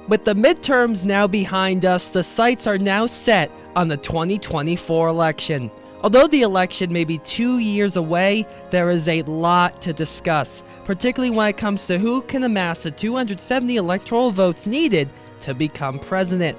With the midterms now behind us, the sights are now set on the 2024 election. Although the election may be 2 years away, there is a lot to discuss, particularly when it comes to who can amass the 270 electoral votes needed to become president.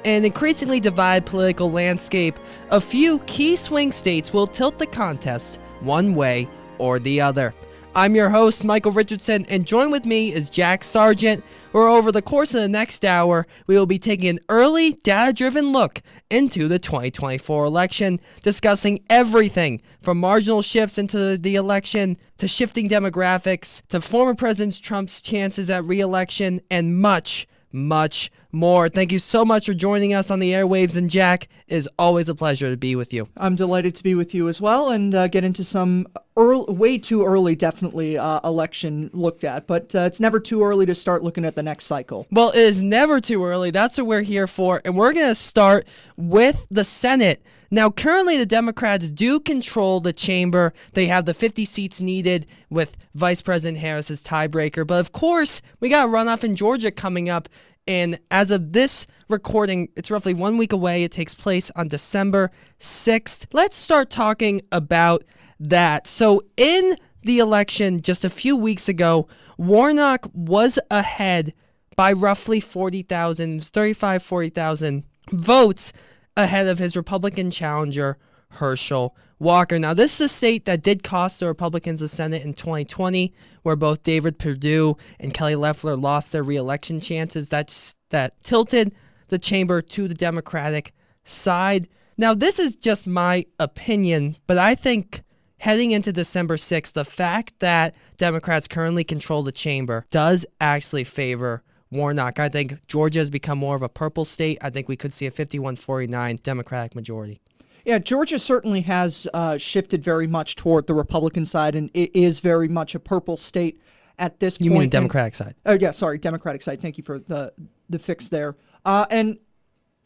In an increasingly divided political landscape, a few key swing states will tilt the contest one way or the other. I'm your host, Michael Richardson, and join with me is Jack Sargent, where over the course of the next hour, we will be taking an early, data-driven look into the 2024 election, discussing everything from marginal shifts into the election, to shifting demographics, to former President Trump's chances at re-election, and much, much more. Thank you so much for joining us on the airwaves, and Jack, it is always a pleasure to be with you. I'm delighted to be with you as well and get into some way too early, definitely, election looked at, but it's never too early to start looking at the next cycle. Well, it is never too early. That's what we're here for, and we're going to start with the Senate. Now, currently, the Democrats do control the chamber. They have the 50 seats needed with Vice President Harris as tiebreaker. But of course, we got a runoff in Georgia coming up. And as of this recording, it's roughly 1 week away. It takes place on December 6th. Let's start talking about that. So in the election just a few weeks ago, Warnock was ahead by roughly 40,000, 40,000 votes ahead of his Republican challenger, Herschel Walker. Now, this is a state that did cost the Republicans the Senate in 2020, where both David Perdue and Kelly Loeffler lost their re-election chances. That tilted the chamber to the Democratic side. Now, this is just my opinion, but I think heading into December 6th, the fact that Democrats currently control the chamber does actually favor Warnock. I think Georgia has become more of a purple state. I think we could see a 51-49 Democratic majority. Yeah, Georgia certainly has shifted very much toward the Republican side, and it is very much a purple state at this point. You mean the Democratic side? Oh, yeah, sorry, Democratic side. Thank you for the fix there. And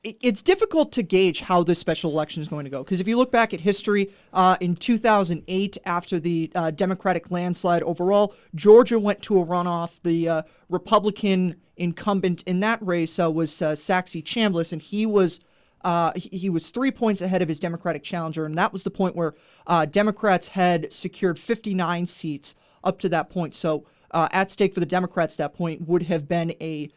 it's difficult to gauge how this special election is going to go, because if you look back at history, in 2008, after the Democratic landslide overall, Georgia went to a runoff. The Republican incumbent in that race was Saxby Chambliss, and he was 3 points ahead of his Democratic challenger, and that was the point where Democrats had secured 59 seats up to that point. So at stake for the Democrats at that point would have been a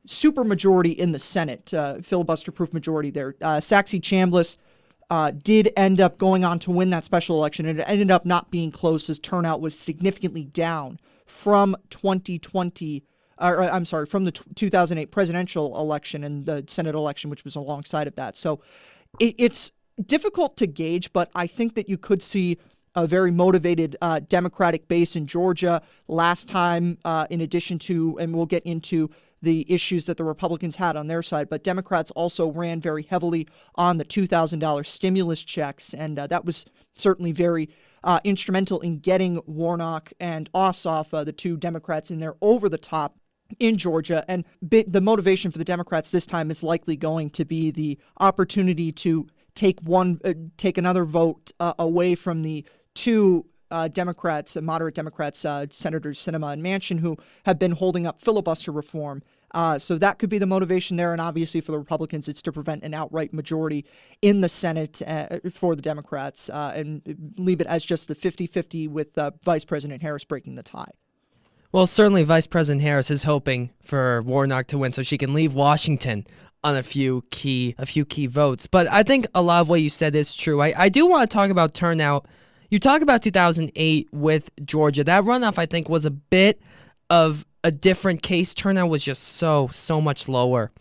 supermajority in the Senate, filibuster-proof majority there. Saxby Chambliss did end up going on to win that special election, and it ended up not being close as turnout was significantly down from 2020. From the 2008 presidential election and the Senate election, which was alongside of that. So it's difficult to gauge, but I think that you could see a very motivated Democratic base in Georgia last time, in addition to, and we'll get into the issues that the Republicans had on their side, but Democrats also ran very heavily on the $2,000 stimulus checks, and that was certainly very instrumental in getting Warnock and Ossoff, the two Democrats in there, over the top in Georgia. And the motivation for the Democrats this time is likely going to be the opportunity to take another vote away from the two Democrats, moderate Democrats, Senators Sinema and Manchin, who have been holding up filibuster reform. So that could be the motivation there. And obviously for the Republicans, it's to prevent an outright majority in the Senate for the Democrats and leave it as just the 50-50 with Vice President Harris breaking the tie. Well, certainly Vice President Harris is hoping for Warnock to win so she can leave Washington on a few key votes. But I think a lot of what you said is true. I do want to talk about turnout. You talk about 2008 with Georgia. That runoff, I think, was a bit of a different case. Turnout was just so much lower.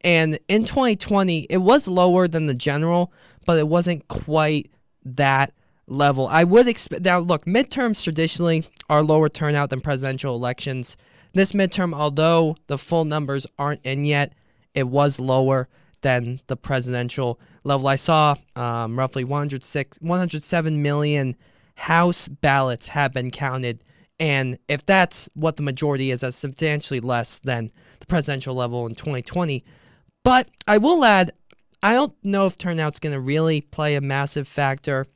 And in 2020, it was lower than the general, but it wasn't quite that level. I would expect, now look, midterms traditionally are lower turnout than presidential elections. This midterm, although the full numbers aren't in yet, it was lower than the presidential level. I saw roughly 107 million House ballots have been counted, and if that's what the majority is, that's substantially less than the presidential level in 2020. But I will add, I don't know if turnout's going to really play a massive factor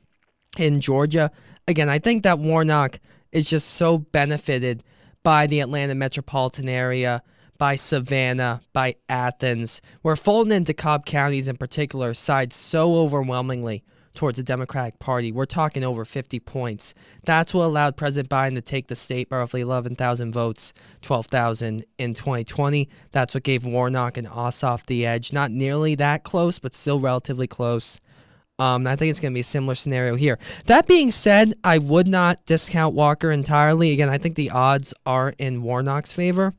in Georgia. Again, I think that Warnock is just so benefited by the Atlanta metropolitan area, by Savannah, by Athens, where Fulton and DeKalb counties in particular side so overwhelmingly towards the Democratic Party. We're talking over 50 points. That's what allowed President Biden to take the state by roughly 11,000 votes, 12,000 in 2020. That's what gave Warnock and Ossoff the edge. Not nearly that close, but still relatively close. I think it's going to be a similar scenario here. That being said, I would not discount Walker entirely. Again, I think the odds are in Warnock's favor.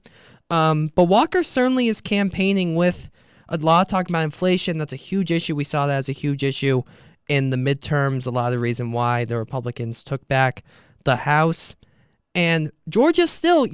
But Walker certainly is campaigning with a lot of talk about inflation. That's a huge issue. We saw that as a huge issue in the midterms. A lot of the reason why the Republicans took back the House. And Georgia still,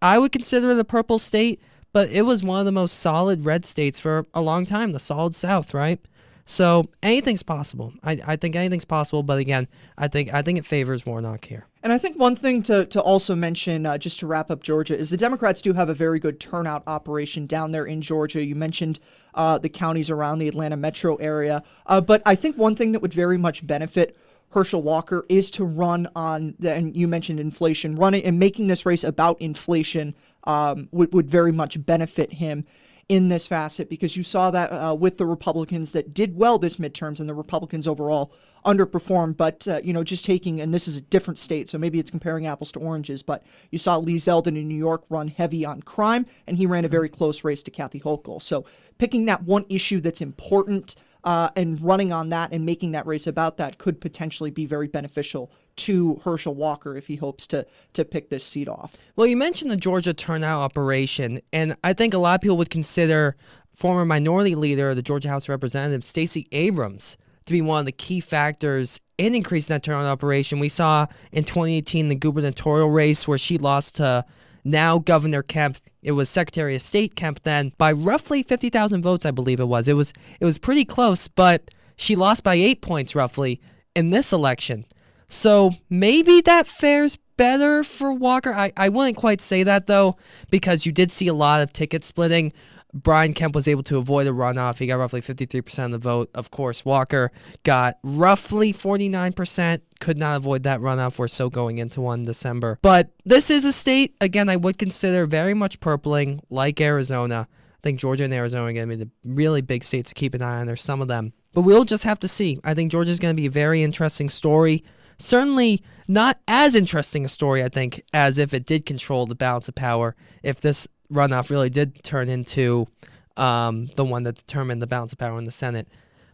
I would consider it a purple state, but it was one of the most solid red states for a long time, the solid South, right? So anything's possible. I think anything's possible, but again, I think it favors Warnock here. And I think one thing to also mention, just to wrap up Georgia, is the Democrats do have a very good turnout operation down there in Georgia. You mentioned the counties around the Atlanta metro area. But I think one thing that would very much benefit Herschel Walker is to run on, and you mentioned inflation, running and making this race about inflation would very much benefit him in this facet, because you saw that with the Republicans that did well this midterms, and the Republicans overall underperformed. But, just taking, and this is a different state, so maybe it's comparing apples to oranges, but you saw Lee Zeldin in New York run heavy on crime, and he ran a very close race to Kathy Hochul. So picking that one issue that's important and running on that and making that race about that could potentially be very beneficial to Herschel Walker if he hopes to pick this seat off. Well, you mentioned the Georgia turnout operation, and I think a lot of people would consider former minority leader of the Georgia House of Representatives, Stacey Abrams, to be one of the key factors in increasing that turnout operation. We saw in 2018 the gubernatorial race where she lost to now Governor Kemp. It was Secretary of State Kemp then by roughly 50,000 votes, I believe it was. It was pretty close, but she lost by 8 points roughly in this election. So maybe that fares better for Walker. I wouldn't quite say that, though, because you did see a lot of ticket splitting. Brian Kemp was able to avoid a runoff. He got roughly 53% of the vote. Of course, Walker got roughly 49%. Could not avoid that runoff. We're still going into one in December. But this is a state, again, I would consider very much purpling, like Arizona. I think Georgia and Arizona are going to be the really big states to keep an eye on. There's some of them. But we'll just have to see. I think Georgia's going to be a very interesting story. Certainly not as interesting a story, I think, as if it did control the balance of power, if this runoff really did turn into the one that determined the balance of power in the Senate.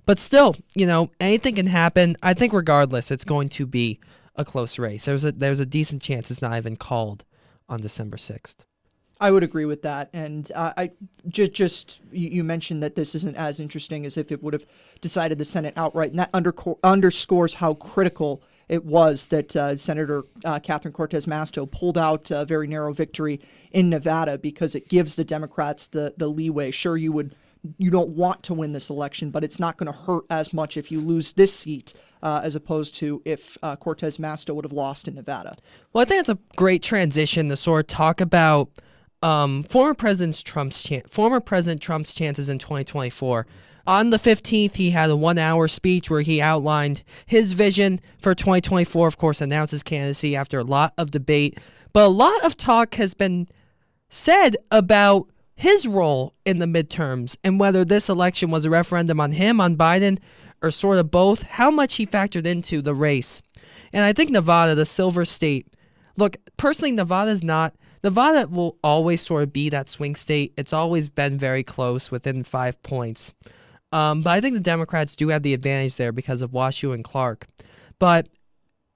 But still, anything can happen. I think regardless, it's going to be a close race. There's a decent chance it's not even called on December 6th. I would agree with that. And you mentioned that this isn't as interesting as if it would have decided the Senate outright. And that underscores how critical it was that Senator Catherine Cortez Masto pulled out a very narrow victory in Nevada, because it gives the Democrats the leeway. Sure, you don't want to win this election, but it's not going to hurt as much if you lose this seat as opposed to if Cortez Masto would have lost in Nevada. Well, I think it's a great transition to sort of talk about former President Trump's chances in 2024. On the 15th, he had a 1-hour speech where he outlined his vision for 2024, of course, announced his candidacy after a lot of debate. But a lot of talk has been said about his role in the midterms and whether this election was a referendum on him, on Biden, or sort of both, how much he factored into the race. And I think Nevada, the silver state, look, personally, Nevada will always sort of be that swing state. It's always been very close, within 5 points. But I think the Democrats do have the advantage there because of WRHU and Clark. But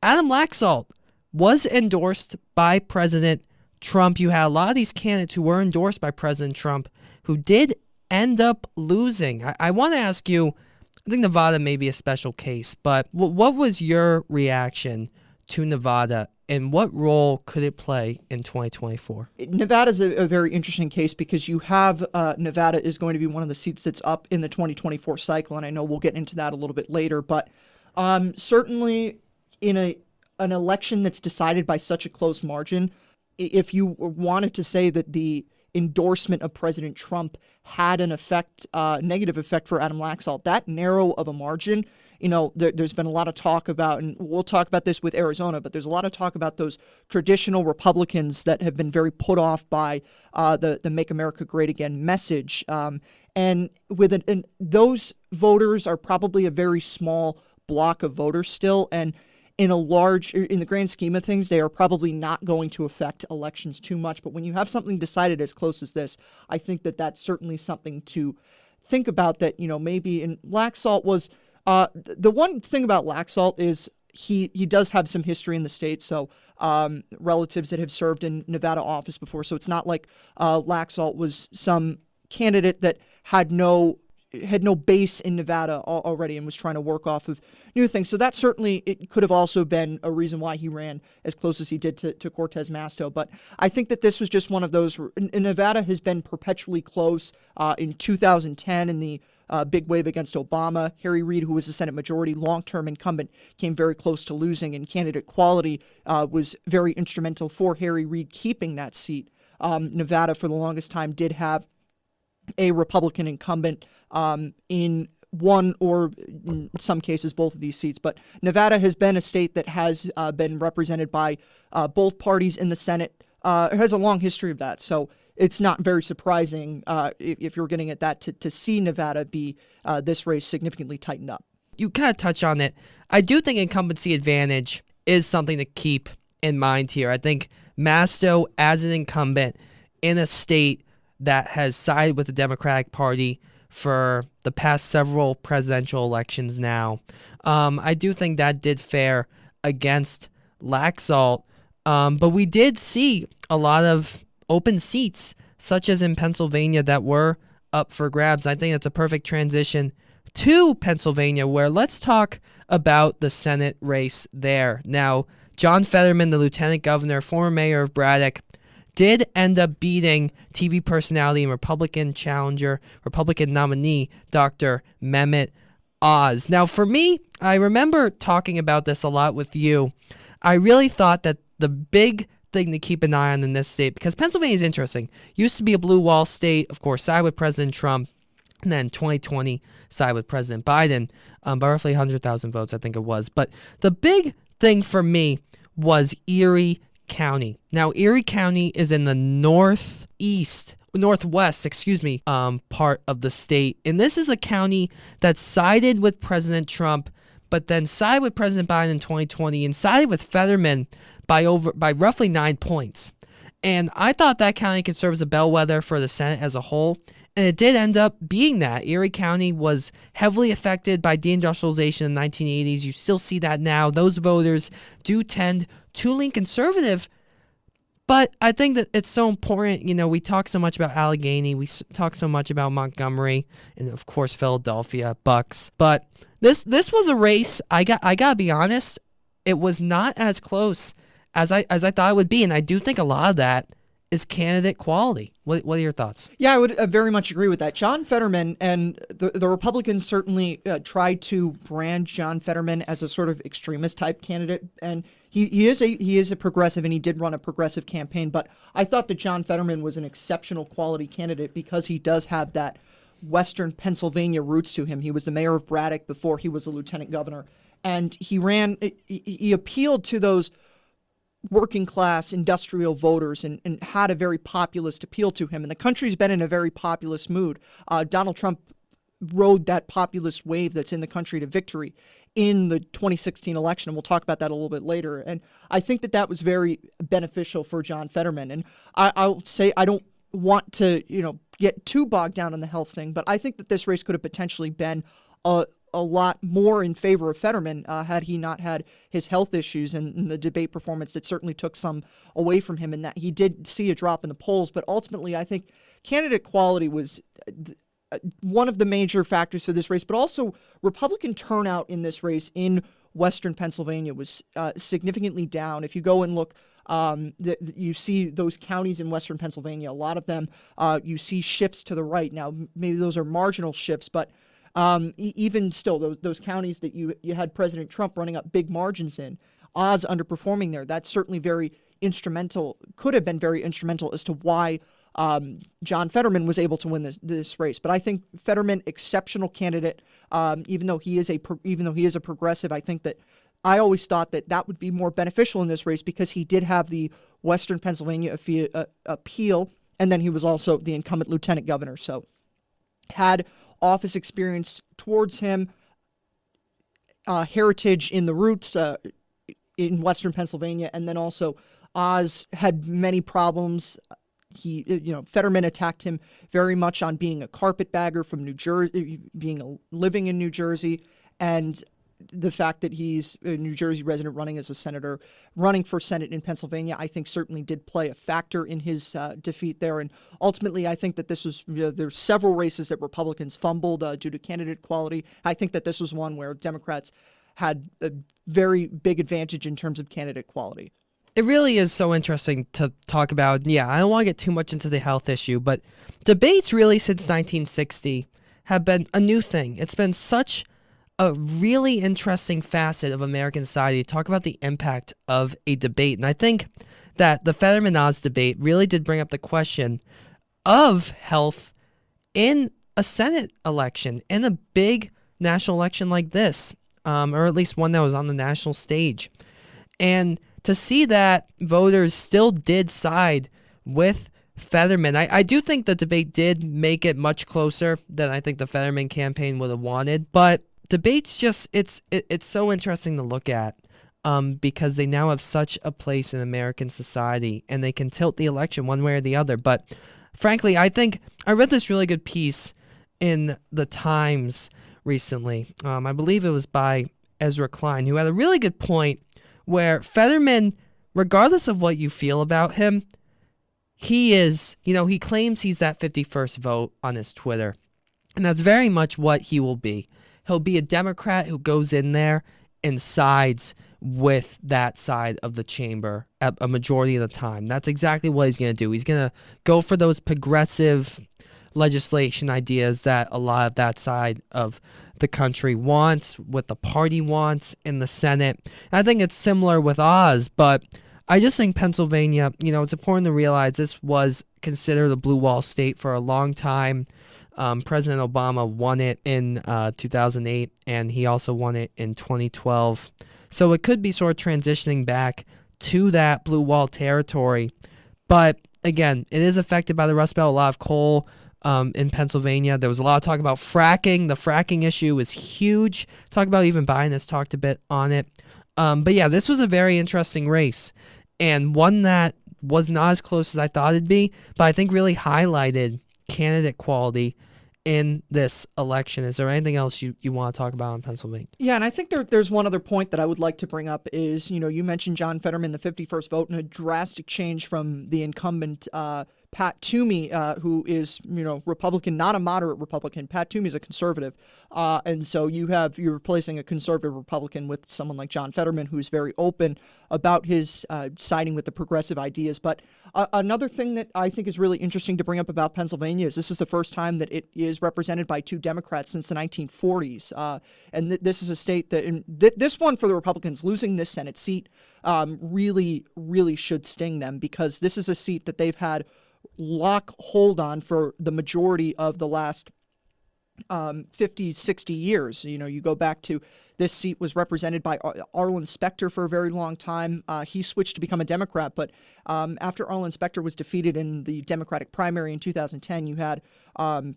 Adam Laxalt was endorsed by President Trump. You had a lot of these candidates who were endorsed by President Trump who did end up losing. I want to ask you, I think Nevada may be a special case, but what was your reaction to Nevada, and what role could it play in 2024? Nevada's a very interesting case because you have Nevada is going to be one of the seats that's up in the 2024 cycle, and I know we'll get into that a little bit later, but certainly in an election that's decided by such a close margin, if you wanted to say that the endorsement of President Trump had an effect, negative effect for Adam Laxalt, that narrow of a margin there's been a lot of talk about, and we'll talk about this with Arizona, but there's a lot of talk about those traditional Republicans that have been very put off by the Make America Great Again message. And those voters are probably a very small block of voters still, and in the grand scheme of things, they are probably not going to affect elections too much. But when you have something decided as close as this, I think that that's certainly something to think about, that, maybe. And Laxalt was, the one thing about Laxalt is he does have some history in the state. So relatives that have served in Nevada office before. So it's not like Laxalt was some candidate that had no base in Nevada already and was trying to work off of new things. So that certainly, it could have also been a reason why he ran as close as he did to Cortez Masto. But I think that this was just one of those. Nevada has been perpetually close. In 2010, in the big wave against Obama, Harry Reid, who was the Senate Majority long-term incumbent, came very close to losing, and candidate quality was very instrumental for Harry Reid keeping that seat. Nevada, for the longest time, did have a Republican incumbent in one, or in some cases both of these seats. But Nevada has been a state that has been represented by both parties in the Senate. It has a long history of that. So it's not very surprising, if you're getting at that, to see Nevada be this race significantly tightened up. You kind of touch on it. I do think incumbency advantage is something to keep in mind here. I think Masto, as an incumbent in a state that has sided with the Democratic Party for the past several presidential elections now, I do think that did fare against Laxalt. But we did see a lot of open seats, such as in Pennsylvania, that were up for grabs. I think that's a perfect transition to Pennsylvania, where let's talk about the Senate race there. Now, John Fetterman, the lieutenant governor, former mayor of Braddock, did end up beating TV personality and Republican nominee, Dr. Mehmet Oz. Now, for me, I remember talking about this a lot with you. I really thought that the big thing to keep an eye on in this state, because Pennsylvania is interesting. Used to be a blue wall state, of course, side with President Trump, and then 2020 side with President Biden, by roughly 100,000 votes, I think it was. But the big thing for me was Erie County. Now, Erie County is in the northwest, part of the state. And this is a county that sided with President Trump, but then sided with President Biden in 2020 and sided with Fetterman by roughly 9 points. And I thought that county could serve as a bellwether for the Senate as a whole. And it did end up being that. Erie County was heavily affected by deindustrialization in the 1980s. You still see that now. Those voters do tend to lean conservative. But I think that it's so important. We talk so much about Allegheny. We talk so much about Montgomery and, of course, Philadelphia, Bucks. But this was a race. I gotta be honest. It was not as close as I thought it would be. And I do think a lot of that is candidate quality. What are your thoughts? Yeah, I would very much agree with that. John Fetterman, and the Republicans certainly tried to brand John Fetterman as a sort of extremist type candidate, and he is a progressive, and he did run a progressive campaign. But I thought that John Fetterman was an exceptional quality candidate because he does have that Western Pennsylvania roots to him. He was the mayor of Braddock before he was a lieutenant governor, and he appealed to those working class industrial voters and had a very populist appeal to him. And the country's been in a very populist mood. Donald Trump rode that populist wave that's in the country to victory in the 2016 election. And we'll talk about that a little bit later. And I think that was very beneficial for John Fetterman. And I'll say, I don't want to, get too bogged down on the health thing, but I think that this race could have potentially been a lot more in favor of Fetterman had he not had his health issues and the debate performance that certainly took some away from him, and that he did see a drop in the polls. But ultimately, I think candidate quality was one of the major factors for this race, but also Republican turnout in this race in Western Pennsylvania was significantly down. If you go and look, you see those counties in Western Pennsylvania, a lot of them, you see shifts to the right. Now, maybe those are marginal shifts, but even still, those counties that you had President Trump running up big margins in, Oz underperforming there, that's certainly very instrumental, could have been very instrumental as to why John Fetterman was able to win this race. But I think Fetterman, exceptional candidate, even though he is a progressive. I think that I always thought that would be more beneficial in this race because he did have the Western Pennsylvania appeal, and then he was also the incumbent lieutenant governor. So had office experience towards him, heritage in the roots in Western Pennsylvania, and then also Oz had many problems. Fetterman attacked him very much on being a carpetbagger from New Jersey, living in New Jersey, and the fact that he's a New Jersey resident running as a senator, running for Senate in Pennsylvania, I think certainly did play a factor in his defeat there. And ultimately, I think that this was, there's several races that Republicans fumbled due to candidate quality. I think that this was one where Democrats had a very big advantage in terms of candidate quality. It really is so interesting to talk about. Yeah, I don't want to get too much into the health issue, but debates really since 1960 have been a new thing. It's been such a really interesting facet of American society to talk about the impact of a debate. And I think that the Fetterman-Oz debate really did bring up the question of health in a Senate election, in a big national election like this, or at least one that was on the national stage. And to see that voters still did side with Fetterman, I do think the debate did make it much closer than I think the Fetterman campaign would have wanted, but debates just, it's so interesting to look at because they now have such a place in American society and they can tilt the election one way or the other. But frankly, I think I read this really good piece in the Times recently. I believe it was by Ezra Klein, who had a really good point where Fetterman, regardless of what you feel about him, he is, he claims he's that 51st vote on his Twitter. And that's very much what he will be. He'll be a Democrat who goes in there and sides with that side of the chamber at a majority of the time. That's exactly what he's going to do. He's going to go for those progressive legislation ideas that a lot of that side of the country wants, what the party wants in the Senate. And I think it's similar with Oz, but I just think Pennsylvania, it's important to realize this was considered a blue wall state for a long time. President Obama won it in 2008, and he also won it in 2012. So it could be sort of transitioning back to that blue wall territory. But again, it is affected by the Rust Belt, a lot of coal in Pennsylvania. There was a lot of talk about fracking. The fracking issue is huge. Talk about even Biden has talked a bit on it. But yeah, this was a very interesting race, and one that was not as close as I thought it'd be, but I think really highlighted candidate quality in this election. Is there anything else you want to talk about in Pennsylvania? Yeah, and I think there's one other point that I would like to bring up is, you mentioned John Fetterman, the 51st vote, and a drastic change from the incumbent Pat Toomey, who is, Republican, not a moderate Republican. Pat Toomey is a conservative. And so you're replacing a conservative Republican with someone like John Fetterman, who's very open about his siding with the progressive ideas. But another thing that I think is really interesting to bring up about Pennsylvania is this is the first time that it is represented by two Democrats since the 1940s. And this is a state that, this one for the Republicans, losing this Senate seat really, really should sting them, because this is a seat that they've had hold on for the majority of the last 50, 60 years. You go back to, this seat was represented by Arlen Specter for a very long time. He switched to become a Democrat, but after Arlen Specter was defeated in the Democratic primary in 2010, you had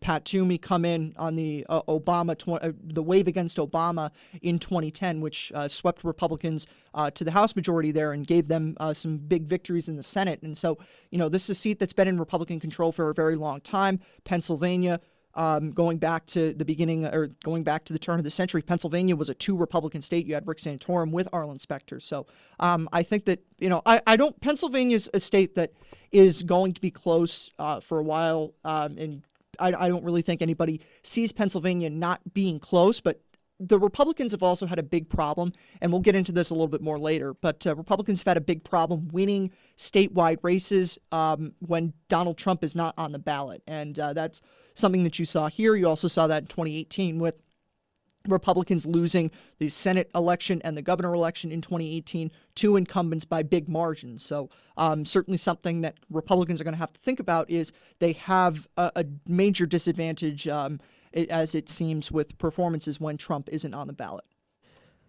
Pat Toomey come in on the the wave against Obama in 2010, which swept Republicans to the House majority there and gave them some big victories in the Senate. And so, this is a seat that's been in Republican control for a very long time. Pennsylvania, going back to the turn of the century, Pennsylvania was a two Republican state. You had Rick Santorum with Arlen Specter. So I think that, Pennsylvania's a state that is going to be close for a while. And I don't really think anybody sees Pennsylvania not being close, but the Republicans have also had a big problem, and we'll get into this a little bit more later, but Republicans have had a big problem winning statewide races when Donald Trump is not on the ballot. And that's something that you saw here. You also saw that in 2018 with Republicans losing the Senate election and the governor election in 2018 to incumbents by big margins. So certainly something that Republicans are going to have to think about is they have a major disadvantage, as it seems, with performances when Trump isn't on the ballot.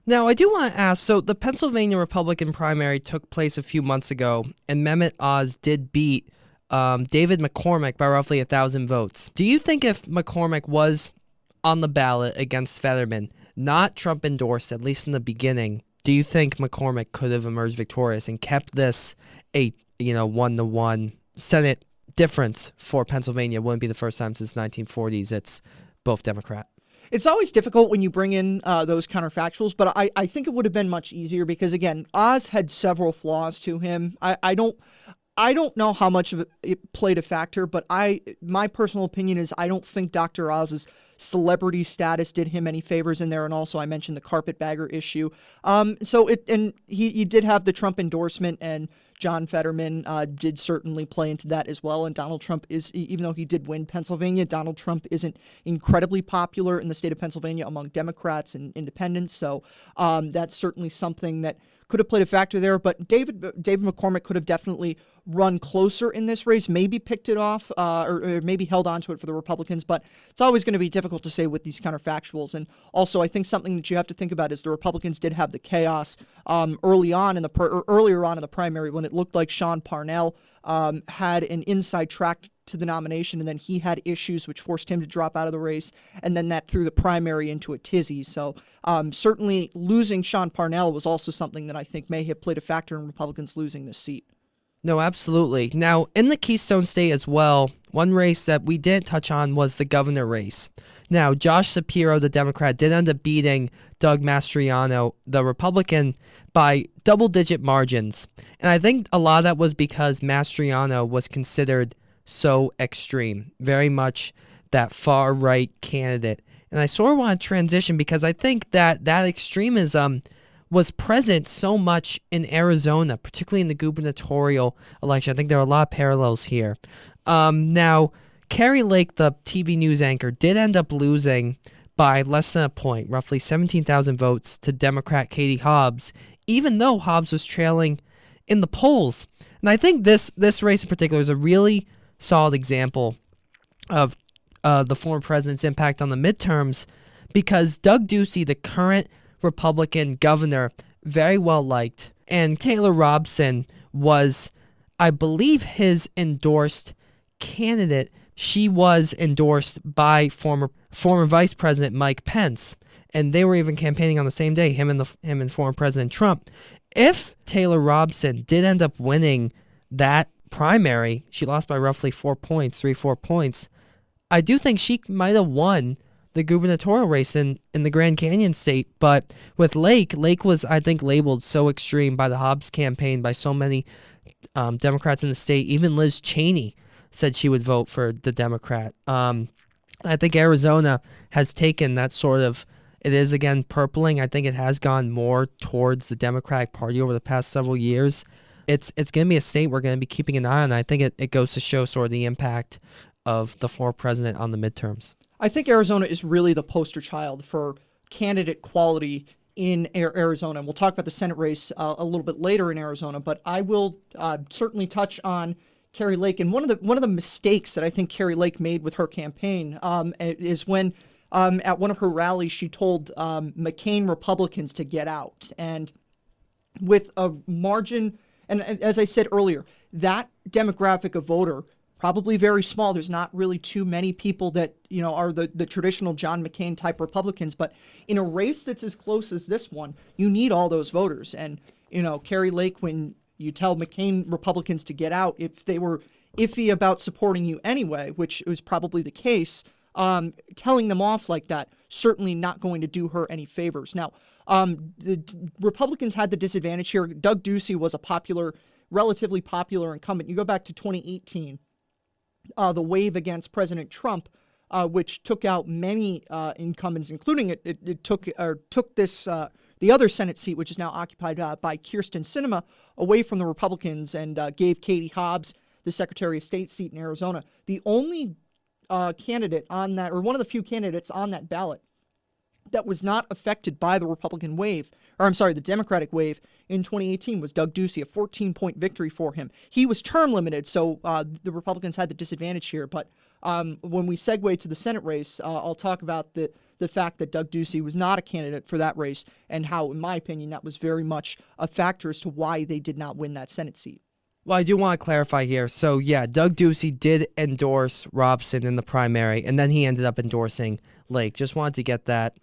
Now, I do want to ask, so the Pennsylvania Republican primary took place a few months ago, and Mehmet Oz did beat David McCormick by roughly 1,000 votes. Do you think if McCormick was on the ballot against Fetterman, not Trump endorsed, at least in the beginning, do you think McCormick could have emerged victorious and kept this a 1-to-1 Senate difference for Pennsylvania? It wouldn't be the first time since 1940s it's both Democrat. It's always difficult when you bring in those counterfactuals, but I think it would have been much easier because, again, Oz had several flaws to him. I don't know how much of it played a factor, but my personal opinion is I don't think Dr. Oz's celebrity status did him any favors in there, and also I mentioned the carpetbagger issue. He did have the Trump endorsement, and John Fetterman did certainly play into that as well. And Donald Trump is, even though he did win Pennsylvania, Donald Trump isn't incredibly popular in the state of Pennsylvania among Democrats and independents. So that's certainly something that could have played a factor there. But David McCormick could have definitely run closer in this race, maybe picked it off or maybe held on to it for the Republicans. But it's always going to be difficult to say with these counterfactuals. And also, I think something that you have to think about is the Republicans did have the chaos earlier on in the primary when it looked like Sean Parnell had an inside track to the nomination, and then he had issues which forced him to drop out of the race, and then that threw the primary into a tizzy. So certainly losing Sean Parnell was also something that I think may have played a factor in Republicans losing this seat. No, absolutely. Now, in the Keystone State as well, one race that we didn't touch on was the governor race. Now, Josh Shapiro, the Democrat, did end up beating Doug Mastriano, the Republican, by double-digit margins. And I think a lot of that was because Mastriano was considered so extreme, very much that far-right candidate. And I sort of want to transition because I think that extremism was present so much in Arizona, particularly in the gubernatorial election. I think there are a lot of parallels here. Now, Carrie Lake, the TV news anchor, did end up losing by less than a point, roughly 17,000 votes, to Democrat Katie Hobbs, even though Hobbs was trailing in the polls. And I think this race in particular is a really solid example of the former president's impact on the midterms, because Doug Ducey, the current Republican governor, very well liked, and Taylor Robson was, I believe, his endorsed candidate. She was endorsed by former Vice President Mike Pence, and they were even campaigning on the same day, him and former President Trump. If Taylor Robson did end up winning that primary, she lost by roughly 4 points. I do think she might have won the gubernatorial race in the Grand Canyon state. But with Lake was, I think, labeled so extreme by the Hobbs campaign, by so many Democrats in the state. Even Liz Cheney said she would vote for the Democrat. I think Arizona has taken that sort of, it is again purpling. I think it has gone more towards the Democratic Party over the past several years. It's going to be a state we're going to be keeping an eye on. I think it goes to show sort of the impact of the former president on the midterms. I think Arizona is really the poster child for candidate quality in Arizona. And we'll talk about the Senate race a little bit later in Arizona, but I will certainly touch on Carrie Lake. And one of the mistakes that I think Carrie Lake made with her campaign is when at one of her rallies she told McCain Republicans to get out. And with a margin, and as I said earlier, that demographic of voter, probably very small. There's not really too many people that, are the traditional John McCain type Republicans. But in a race that's as close as this one, you need all those voters. And, Carrie Lake, when you tell McCain Republicans to get out, if they were iffy about supporting you anyway, which was probably the case, telling them off like that, certainly not going to do her any favors. Now, the Republicans had the disadvantage here. Doug Ducey was a relatively popular incumbent. You go back to 2018. The wave against President Trump, which took out many incumbents, including it took the other Senate seat, which is now occupied by Kyrsten Sinema, away from the Republicans, and gave Katie Hobbs the Secretary of State seat in Arizona. The only candidate on that, or one of the few candidates on that ballot, that was not affected by the Republican wave, or I'm sorry, the Democratic wave in 2018 was Doug Ducey, a 14-point victory for him. He was term limited, so the Republicans had the disadvantage here. But when we segue to the Senate race, I'll talk about the fact that Doug Ducey was not a candidate for that race and how, in my opinion, that was very much a factor as to why they did not win that Senate seat. Well, I do want to clarify here. So, yeah, Doug Ducey did endorse Robson in the primary, and then he ended up endorsing Lake. Just wanted to get that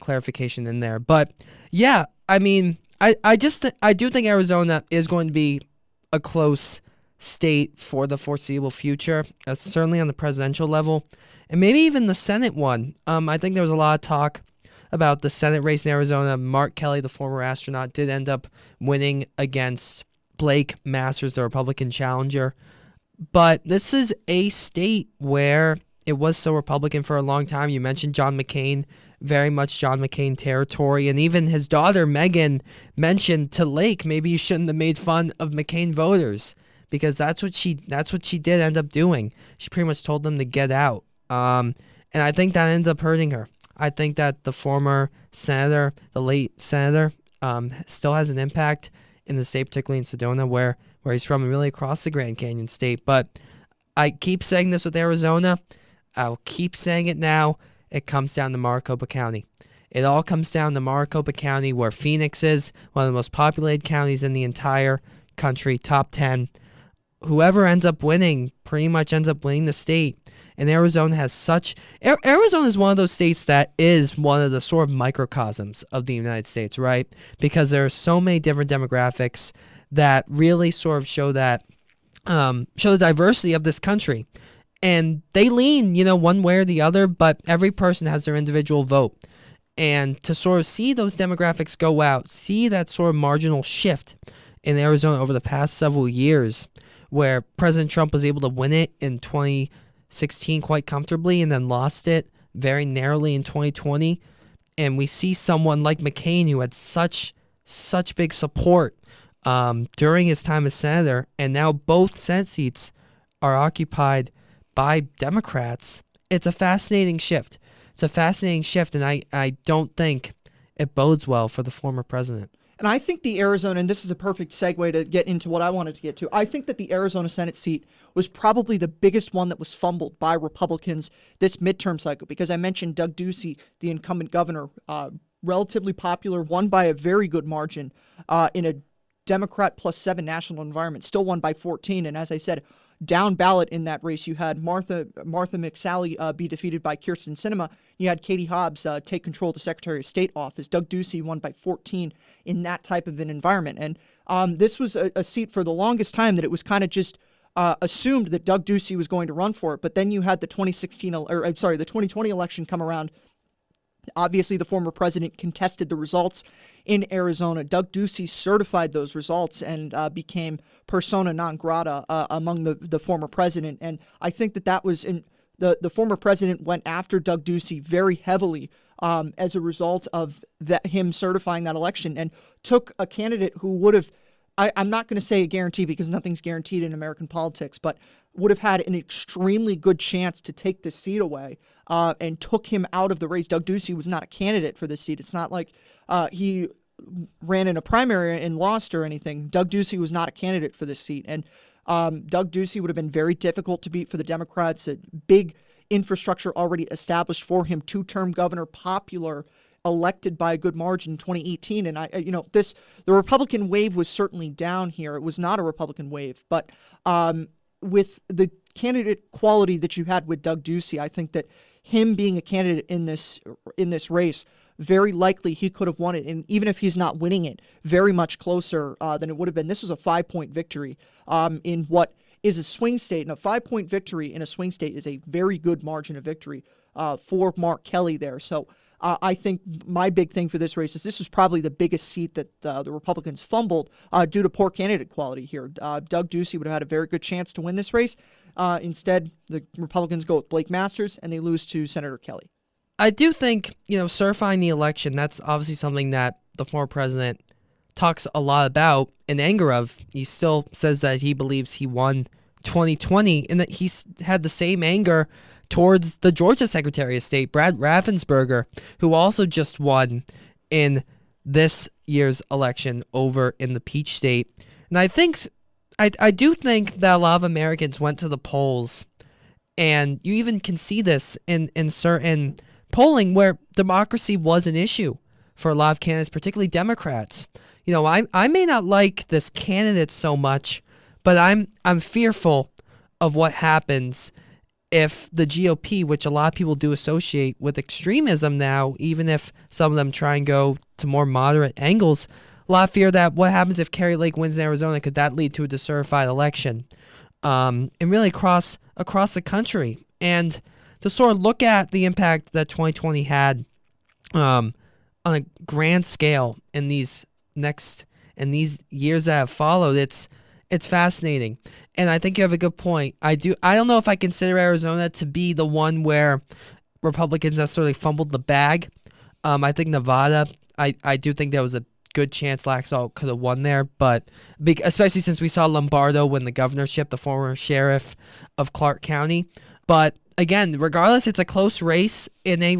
clarification in there. But, yeah, I mean, I do think Arizona is going to be a close state for the foreseeable future, certainly on the presidential level, and maybe even the Senate one. I think there was a lot of talk about the Senate race in Arizona. Mark Kelly, the former astronaut, did end up winning against Blake Masters, the Republican challenger. But this is a state where it was so Republican for a long time. You mentioned John McCain, very much John McCain territory. And even his daughter, Megan, mentioned to Lake, maybe you shouldn't have made fun of McCain voters, because that's what she did end up doing. She pretty much told them to get out. And I think that ended up hurting her. I think that the former senator, the late senator, still has an impact in the state, particularly in Sedona, where he's from, and really across the Grand Canyon state. But I keep saying this with Arizona. I'll keep saying it now. It comes down to Maricopa County. It all comes down to Maricopa County, where Phoenix is, one of the most populated counties in the entire country, top 10. Whoever ends up winning pretty much ends up winning the state. And Arizona has Arizona is one of those states that is one of the sort of microcosms of the United States, right? Because there are so many different demographics that really sort of show the diversity of this country. And they lean, one way or the other, but every person has their individual vote. And to sort of see those demographics go out, see that sort of marginal shift in Arizona over the past several years, where President Trump was able to win it in 2016 quite comfortably and then lost it very narrowly in 2020. And we see someone like McCain, who had such big support during his time as senator, and now both Senate seats are occupied by Democrats. It's a fascinating shift. And I don't think it bodes well for the former president. And I think the Arizona, and this is a perfect segue to get into what I wanted to get to, I think that the Arizona Senate seat was probably the biggest one that was fumbled by Republicans this midterm cycle, because I mentioned Doug Ducey, the incumbent governor, relatively popular, won by a very good margin in a Democrat +7 national environment, still won by 14. And as I said, down ballot in that race, you had Martha McSally be defeated by Kyrsten Sinema. You had Katie Hobbs take control of the Secretary of State office. Doug Ducey won by 14 in that type of an environment. And this was a seat for the longest time that it was kind of just assumed that Doug Ducey was going to run for it. But then you had the 2020 election come around. Obviously, the former president contested the results in Arizona. Doug Ducey certified those results and became persona non grata among the former president. And I think that was the former president went after Doug Ducey very heavily as a result of him certifying that election, and took a candidate who would have, I'm not going to say a guarantee because nothing's guaranteed in American politics, but would have had an extremely good chance to take this seat away, and took him out of the race. Doug Ducey was not a candidate for this seat. It's not like he ran in a primary and lost or anything. Doug Ducey was not a candidate for this seat. And Doug Ducey would have been very difficult to beat for the Democrats. A big infrastructure already established for him, two-term governor, popular, elected by a good margin in 2018. And the Republican wave was certainly down here. It was not a Republican wave, but with the candidate quality that you had with Doug Ducey, I think that him being a candidate in this race, very likely he could have won it. And even if he's not winning it, very much closer than it would have been. This was a 5-point victory in what is a swing state. And a 5-point victory in a swing state is a very good margin of victory for Mark Kelly there. So I think my big thing for this race is this was probably the biggest seat that the Republicans fumbled due to poor candidate quality here. Doug Ducey would have had a very good chance to win this race. Instead, the Republicans go with Blake Masters, and they lose to Senator Kelly. I do think, certifying the election, that's obviously something that the former president talks a lot about in anger of. He still says that he believes he won 2020 and that he's had the same anger towards the Georgia Secretary of State, Brad Raffensperger, who also just won in this year's election over in the Peach State. And I do think that a lot of Americans went to the polls, and you even can see this in certain polling where democracy was an issue for a lot of candidates, particularly Democrats. I may not like this candidate so much, but I'm fearful of what happens if the GOP, which a lot of people do associate with extremism now, even if some of them try and go to more moderate angles, a lot of fear that what happens if Kari Lake wins in Arizona, could that lead to a decertified election? And really across the country. And to sort of look at the impact that 2020 had on a grand scale in these years that have followed, it's fascinating. And I think you have a good point. I don't know if I consider Arizona to be the one where Republicans necessarily fumbled the bag. I think Nevada, I do think there was a good chance Laxalt could have won there, but especially since we saw Lombardo win the governorship, the former sheriff of Clark County. But again, regardless, it's a close race in a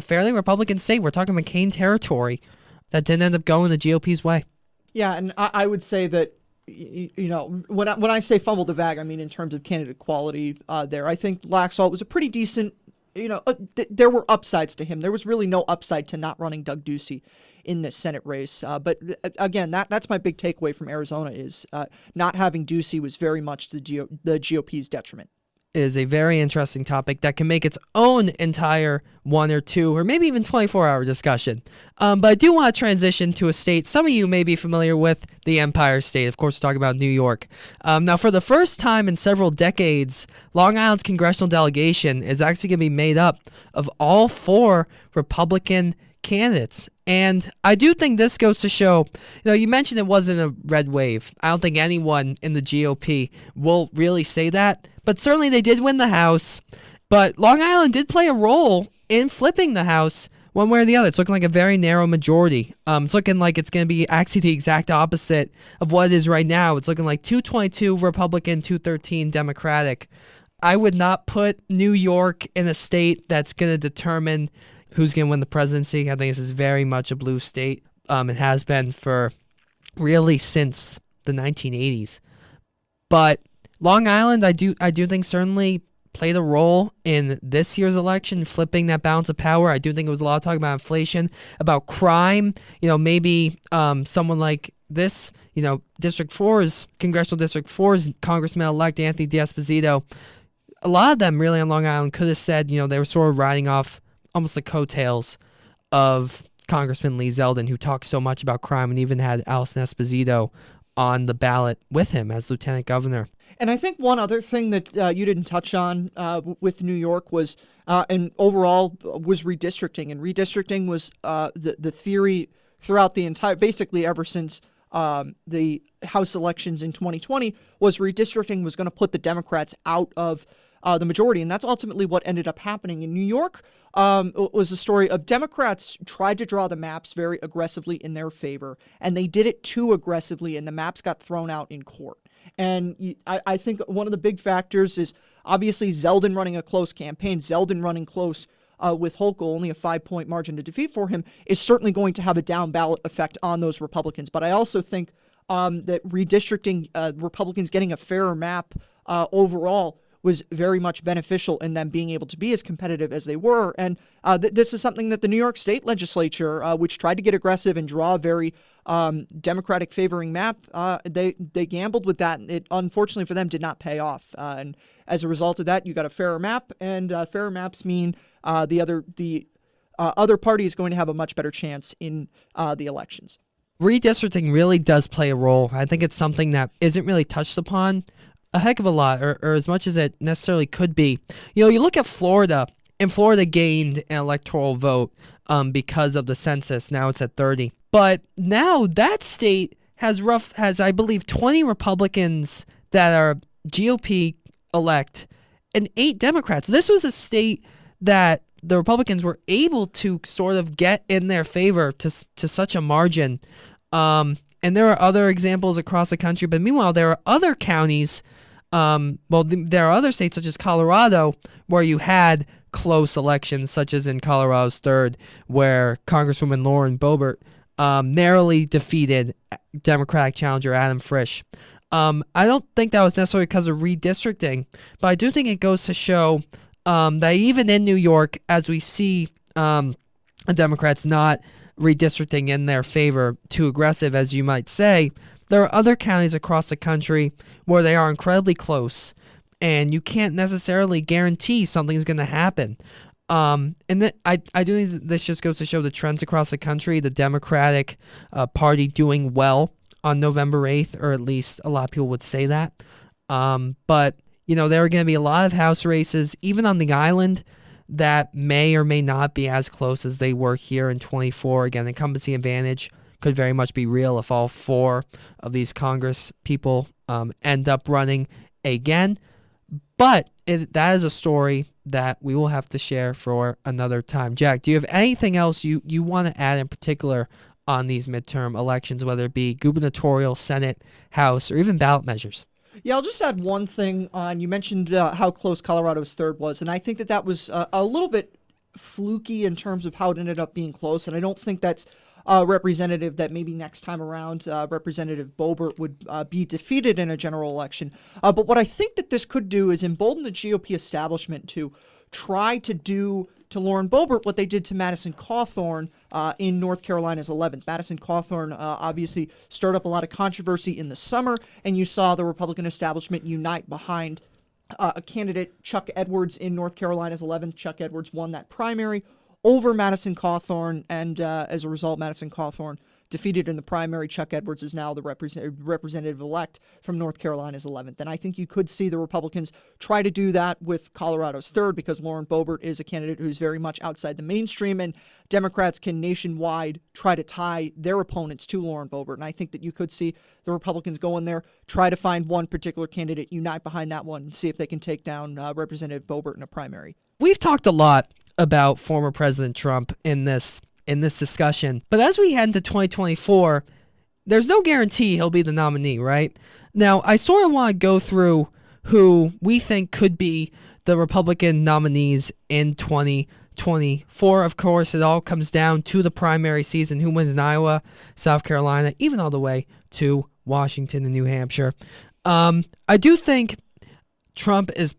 fairly Republican state. We're talking McCain territory that didn't end up going the GOP's way. Yeah, and I would say that, when I say fumble the bag, I mean in terms of candidate quality there. I think Laxalt was a pretty decent, there were upsides to him. There was really no upside to not running Doug Ducey in the Senate race. But again, that's my big takeaway from Arizona is not having Ducey was very much to the GOP's detriment. Is a very interesting topic that can make its own entire 1 or 2 or maybe even 24-hour discussion. But I do want to transition to a state some of you may be familiar with, the Empire State. Of course, we're talking about New York. Now, for the first time in several decades, Long Island's congressional delegation is actually going to be made up of all 4 Republican candidates. And I do think this goes to show, you mentioned it wasn't a red wave. I don't think anyone in the GOP will really say that. But certainly they did win the House. But Long Island did play a role in flipping the House one way or the other. It's looking like a very narrow majority. It's looking like it's going to be actually the exact opposite of what it is right now. It's looking like 222 Republican, 213 Democratic. I would not put New York in a state that's going to determine who's going to win the presidency. I think this is very much a blue state. It has been for really since the 1980s. But Long Island, I do think certainly played a role in this year's election, flipping that balance of power. I do think it was a lot of talk about inflation, about crime. Maybe someone like this, District 4's, Congressional District 4's Congressman-elect Anthony D'Esposito, a lot of them really on Long Island could have said, they were sort of riding off almost the coattails of Congressman Lee Zeldin, who talks so much about crime and even had Allison Esposito on the ballot with him as lieutenant governor. And I think one other thing that you didn't touch on with New York was, and overall, was redistricting. And redistricting was the theory throughout the entire, basically ever since the House elections in 2020, was redistricting was going to put the Democrats out of the majority. And that's ultimately what ended up happening. In New York was a story of Democrats tried to draw the maps very aggressively in their favor, and they did it too aggressively, and the maps got thrown out in court. And I think one of the big factors is obviously Zeldin running a close campaign, Zeldin running close with Hochul, only a 5-point margin to defeat for him, is certainly going to have a down ballot effect on those Republicans. But I also think that redistricting, Republicans getting a fairer map overall was very much beneficial in them being able to be as competitive as they were. And this is something that the New York State legislature, which tried to get aggressive and draw a very Democratic favoring map, they gambled with that. It, unfortunately for them, did not pay off. And as a result of that, you got a fairer map, and fairer maps mean the other party is going to have a much better chance in the elections. Redistricting really does play a role. I think it's something that isn't really touched upon a heck of a lot, or as much as it necessarily could be. You look at Florida, and Florida gained an electoral vote because of the census. Now it's at 30. But now that state has I believe 20 Republicans that are GOP elect and 8 Democrats. This was a state that the Republicans were able to sort of get in their favor to such a margin. And there are other examples across the country, but meanwhile, there are other counties There are other states such as Colorado where you had close elections, such as in Colorado's 3rd, where Congresswoman Lauren Boebert narrowly defeated Democratic challenger Adam Frisch. I don't think that was necessarily because of redistricting, but I do think it goes to show that even in New York, as we see Democrats not redistricting in their favor, too aggressive, as you might say, there are other counties across the country where they are incredibly close, and you can't necessarily guarantee something's going to happen. I do think this just goes to show the trends across the country, the Democratic Party doing well on November 8th, or at least a lot of people would say that. But, there are going to be a lot of House races, even on the island, that may or may not be as close as they were here in 24. Again, incumbency advantage could very much be real if all 4 of these Congress people end up running again. But that is a story that we will have to share for another time. Jack, do you have anything else you want to add in particular on these midterm elections, whether it be gubernatorial, Senate, House, or even ballot measures? Yeah, I'll just add one thing on. You mentioned how close Colorado's 3rd was, and I think that was a little bit fluky in terms of how it ended up being close, and I don't think that's representative that maybe next time around Representative Boebert would be defeated in a general election. But what I think that this could do is embolden the GOP establishment to try to do to Lauren Boebert what they did to Madison Cawthorn in North Carolina's 11th. Madison Cawthorn obviously stirred up a lot of controversy in the summer, and you saw the Republican establishment unite behind a candidate, Chuck Edwards, in North Carolina's 11th. Chuck Edwards won that primary over Madison Cawthorn, and as a result, Madison Cawthorn defeated in the primary. Chuck Edwards is now the representative-elect from North Carolina's 11th. And I think you could see the Republicans try to do that with Colorado's 3rd, because Lauren Boebert is a candidate who's very much outside the mainstream, and Democrats can nationwide try to tie their opponents to Lauren Boebert. And I think that you could see the Republicans go in there, try to find one particular candidate, unite behind that one, and see if they can take down Representative Boebert in a primary. We've talked a lot about former President Trump in this discussion, but as we head into 2024, there's no guarantee he'll be the nominee, right? Now, I sort of want to go through who we think could be the Republican nominees in 2024. Of course, it all comes down to the primary season, who wins in Iowa, South Carolina, even all the way to Washington and New Hampshire. I do think Trump is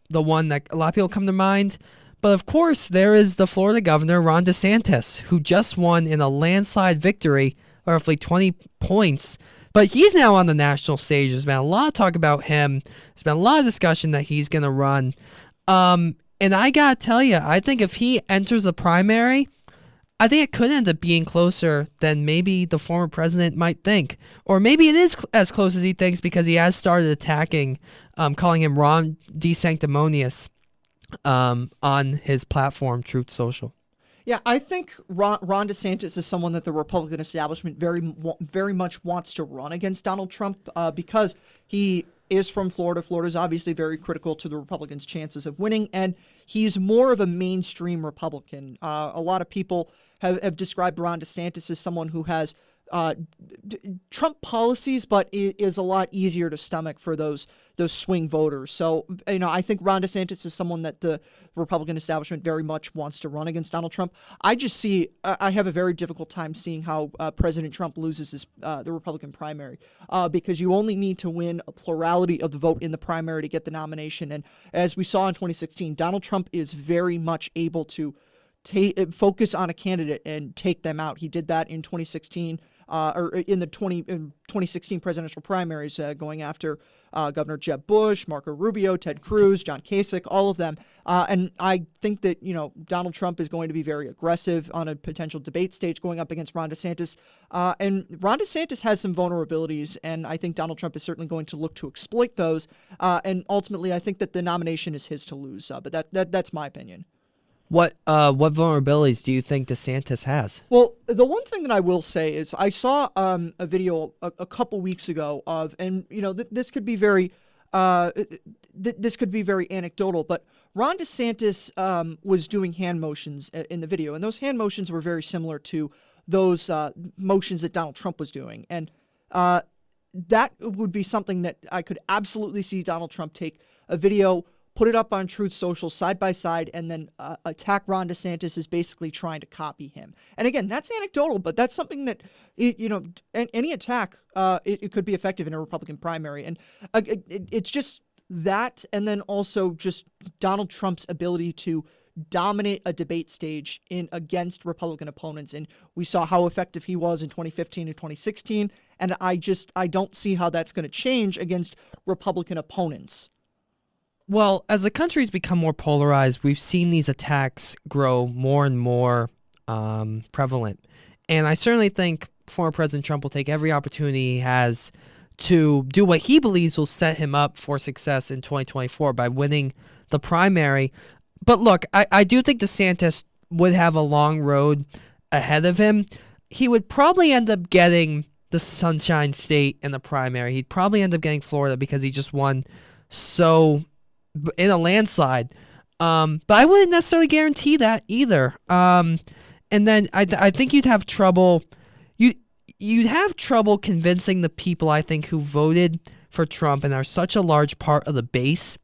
the one that a lot of people come to mind. But of course, there is the Florida governor, Ron DeSantis, who just won in a landslide victory, roughly 20 points. But he's now on the national stage. There's been a lot of talk about him. There's been a lot of discussion that he's going to run. And I got to tell you, I think if he enters the primary, I think it could end up being closer than maybe the former president might think. Or maybe it is as close as he thinks, because he has started attacking, calling him Ron DeSanctimonious on his platform, Truth Social. Yeah, I think Ron DeSantis is someone that the Republican establishment very much wants to run against Donald Trump because he is from Florida. Florida is obviously very critical to the Republicans' chances of winning, and he's more of a mainstream Republican. A lot of people have described Ron DeSantis as someone who has Trump policies, but it is a lot easier to stomach for those swing voters. So, I think Ron DeSantis is someone that the Republican establishment very much wants to run against Donald Trump. I have a very difficult time seeing how President Trump loses the Republican primary because you only need to win a plurality of the vote in the primary to get the nomination. And as we saw in 2016, Donald Trump is very much able to focus on a candidate and take them out. He did that in 2016. Or in the 2016 presidential primaries, going after Governor Jeb Bush, Marco Rubio, Ted Cruz, John Kasich, all of them. And I think that, Donald Trump is going to be very aggressive on a potential debate stage going up against Ron DeSantis. And Ron DeSantis has some vulnerabilities, and I think Donald Trump is certainly going to look to exploit those. And ultimately, I think that the nomination is his to lose. But that's my opinion. What vulnerabilities do you think DeSantis has? Well, the one thing that I will say is I saw a video a couple weeks ago of, and this could be very anecdotal, but Ron DeSantis was doing hand motions in the video, and those hand motions were very similar to those motions that Donald Trump was doing, and that would be something that I could absolutely see Donald Trump take a video, put it up on Truth Social side by side, and then attack Ron DeSantis as basically trying to copy him. And again, that's anecdotal, but that's something that, any attack, it could be effective in a Republican primary. And it's just that, and then also just Donald Trump's ability to dominate a debate stage against Republican opponents. And we saw how effective he was in 2015 and 2016. And I don't see how that's going to change against Republican opponents. Well, as the country's become more polarized, we've seen these attacks grow more and more prevalent. And I certainly think former President Trump will take every opportunity he has to do what he believes will set him up for success in 2024 by winning the primary. But look, I do think DeSantis would have a long road ahead of him. He would probably end up getting the Sunshine State in the primary. He'd probably end up getting Florida because he just won so in a landslide. But I wouldn't necessarily guarantee that either. And then I think you'd have trouble. You'd have trouble convincing the people, I think, who voted for Trump and are such a large part of the base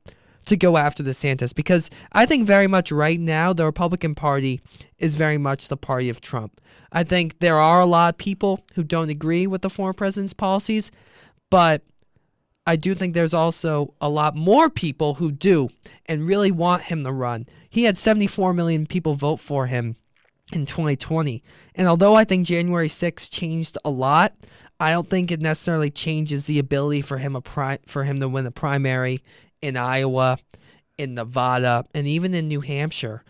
to go after DeSantis, because I think very much right now the Republican Party is very much the party of Trump. I think there are a lot of people who don't agree with the former president's policies, but I do think there's also a lot more people who do and really want him to run. He had 74 million people vote for him in 2020. And although I think January 6th changed a lot, I don't think it necessarily changes the ability for him to win a primary in Iowa, in Nevada, and even in New Hampshire.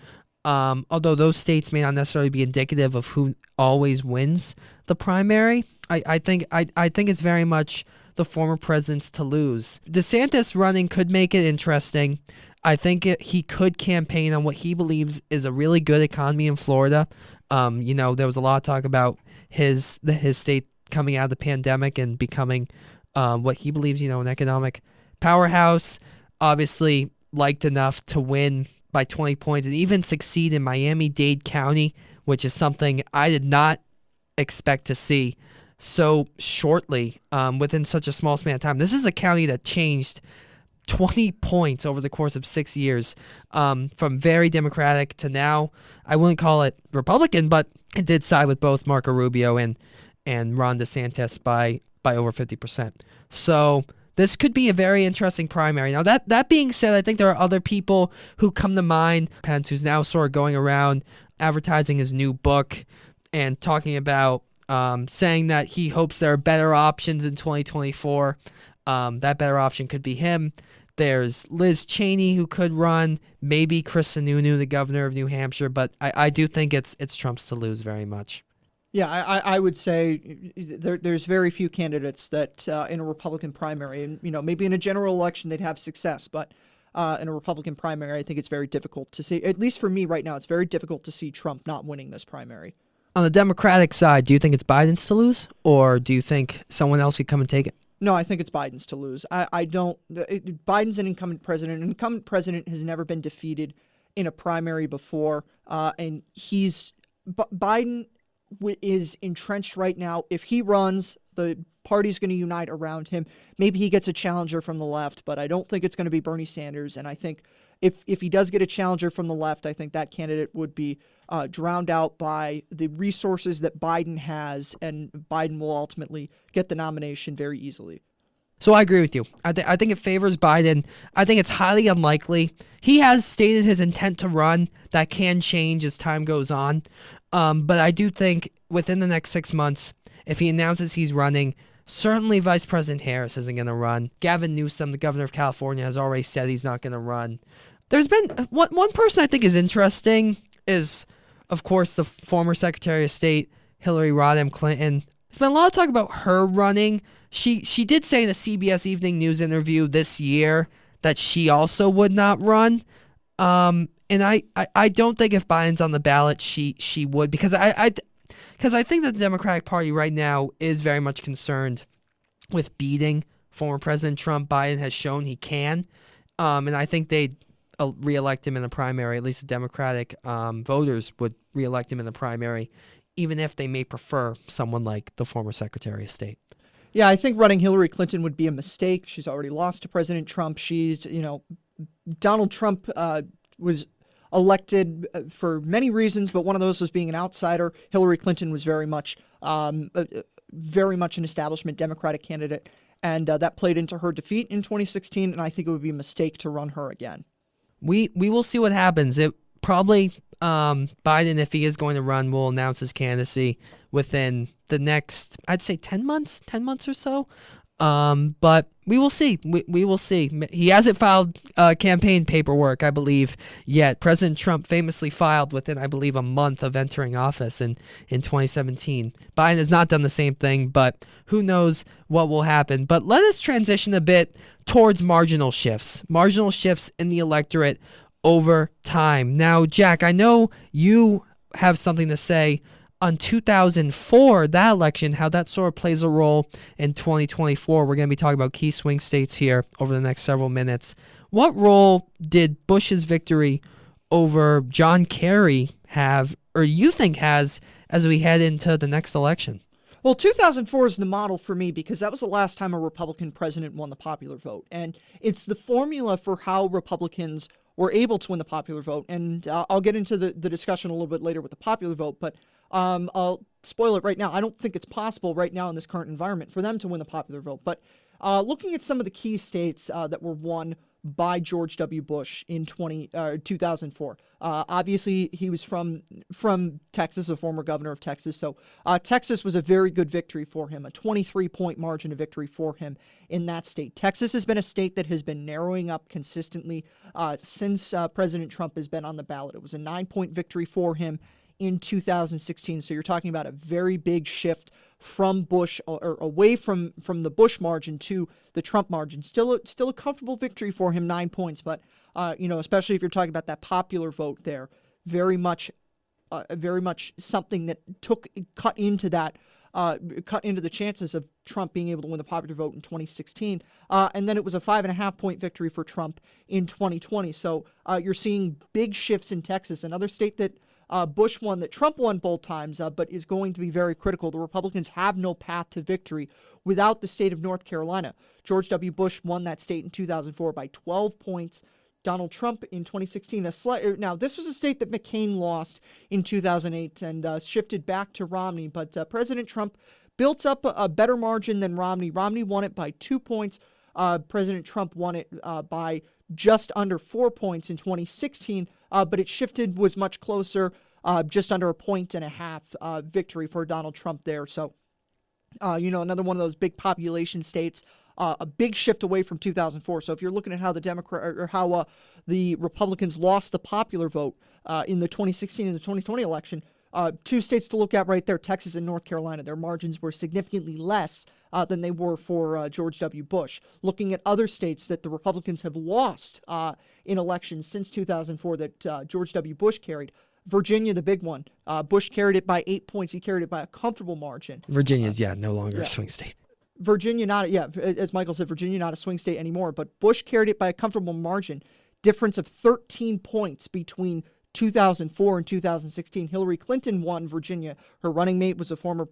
Although those states may not necessarily be indicative of who always wins the primary, I think it's very much the former president's to lose. DeSantis running could make it interesting. I think he could campaign on what he believes is a really good economy in Florida. There was a lot of talk about his state coming out of the pandemic and becoming what he believes, an economic powerhouse. Obviously, liked enough to win by 20 points and even succeed in Miami-Dade County, which is something I did not expect to see so shortly within such a small span of time. This is a county that changed 20 points over the course of 6 years, from very Democratic to now, I wouldn't call it Republican, but it did side with both Marco Rubio and Ron DeSantis by over 50%. So this could be a very interesting primary. Now, that being said, I think there are other people who come to mind. Pence, who's now sort of going around advertising his new book and talking about saying that he hopes there are better options in 2024. That better option could be him. There's Liz Cheney, who could run, maybe Chris Sununu, the governor of New Hampshire, but I do think it's Trump's to lose very much. Yeah, I would say there's very few candidates that in a Republican primary, and maybe in a general election they'd have success, but in a Republican primary, I think it's very difficult to see. At least for me right now, it's very difficult to see Trump not winning this primary. On the Democratic side, do you think it's Biden's to lose, or do you think someone else could come and take it? No, I think it's Biden's to lose. I don't. Biden's an incumbent president. An incumbent president has never been defeated in a primary before, and Biden is entrenched right now. If he runs, the party's going to unite around him. Maybe he gets a challenger from the left, but I don't think it's going to be Bernie Sanders. And I think if he does get a challenger from the left, I think that candidate would be drowned out by the resources that Biden has, and Biden will ultimately get the nomination very easily. So I agree with you. I think it favors Biden. I think it's highly unlikely. He has stated his intent to run. That can change as time goes on. But I do think within the next 6 months, if he announces he's running, certainly Vice President Harris isn't going to run. Gavin Newsom, the governor of California, has already said he's not going to run. There's been one person I think is interesting is, of course, the former Secretary of State, Hillary Rodham Clinton. There's been a lot of talk about her running. She did say in a CBS Evening News interview this year that she also would not run. And I don't think if Biden's on the ballot, she would, because I think that the Democratic Party right now is very much concerned with beating former President Trump. Biden has shown he can, and I think they'd reelect him in the primary. At least the Democratic voters would reelect him in the primary, even if they may prefer someone like the former Secretary of State. Yeah, I think running Hillary Clinton would be a mistake. She's already lost to President Trump. Donald Trump was elected for many reasons, but one of those was being an outsider. Hillary Clinton was very much an establishment Democratic candidate, and that played into her defeat in 2016, and I think it would be a mistake to run her again. We will see what happens. It probably Biden, if he is going to run, will announce his candidacy within the next, I'd say 10 months or so. But we will see. We will see. He hasn't filed campaign paperwork, I believe, yet. President Trump famously filed within, I believe, a month of entering office in 2017. Biden has not done the same thing, but who knows what will happen. But let us transition a bit towards marginal shifts in the electorate over time. Now, Jack, I know you have something to say on 2004, that election, how that sort of plays a role in 2024. We're going to be talking about key swing states here over the next several minutes. What role did Bush's victory over John Kerry have, or you think has, as we head into the next election? Well, 2004 is the model for me because that was the last time a Republican president won the popular vote. And it's the formula for how Republicans were able to win the popular vote. And I'll get into the discussion a little bit later with the popular vote, but I'll spoil it right now. I don't think it's possible right now in this current environment for them to win the popular vote. But looking at some of the key states that were won by George W. Bush in 2004. Obviously, he was from Texas, a former governor of Texas. So Texas was a very good victory for him, a 23-point margin of victory for him in that state. Texas has been a state that has been narrowing up consistently since President Trump has been on the ballot. It was a 9-point victory for him in 2016. So you're talking about a very big shift from Bush or away from the Bush margin to the Trump margin. Still a comfortable victory for him, 9 points, but especially if you're talking about that popular vote there, very much something that cut into the chances of Trump being able to win the popular vote in 2016. And then it was a 5.5-point victory for Trump in 2020. So you're seeing big shifts in Texas, another state that Bush won, that Trump won both times, but is going to be very critical. The Republicans have no path to victory without the state of North Carolina. George W. Bush won that state in 2004 by 12 points. Donald Trump in 2016. Now, this was a state that McCain lost in 2008 and shifted back to Romney, but President Trump built up a better margin than Romney. Romney won it by 2 points. President Trump won it by just under 4 points in 2016, but it shifted, was much closer, just under 1.5 victory for Donald Trump there. So, another one of those big population states, a big shift away from 2004. So if you're looking at how the Republicans lost the popular vote in the 2016 and the 2020 election, two states to look at right there, Texas and North Carolina. Their margins were significantly less than they were for George W. Bush. Looking at other states that the Republicans have lost in elections since 2004 that George W. Bush carried, Virginia, the big one. Bush carried it by 8 points. He carried it by a comfortable margin. Virginia's, no longer a swing state. Virginia, as Michael said, Virginia not a swing state anymore, but Bush carried it by a comfortable margin. Difference of 13 points between 2004 and 2016. Hillary Clinton won Virginia. Her running mate was a former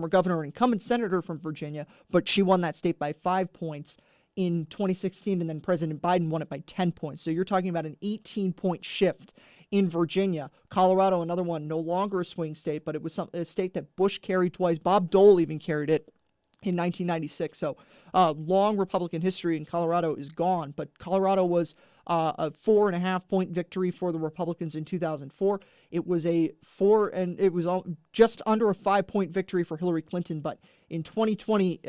governor and incumbent senator from Virginia, but she won that state by 5 points in 2016, and then President Biden won it by 10 points. So you're talking about an 18-point shift in Virginia. Colorado, another one, no longer a swing state, but it was a state that Bush carried twice. Bob Dole even carried it in 1996. So long Republican history in Colorado is gone, but Colorado was a 4.5-point victory for the Republicans in 2004. It was just under a 5-point victory for Hillary Clinton, but in 2020,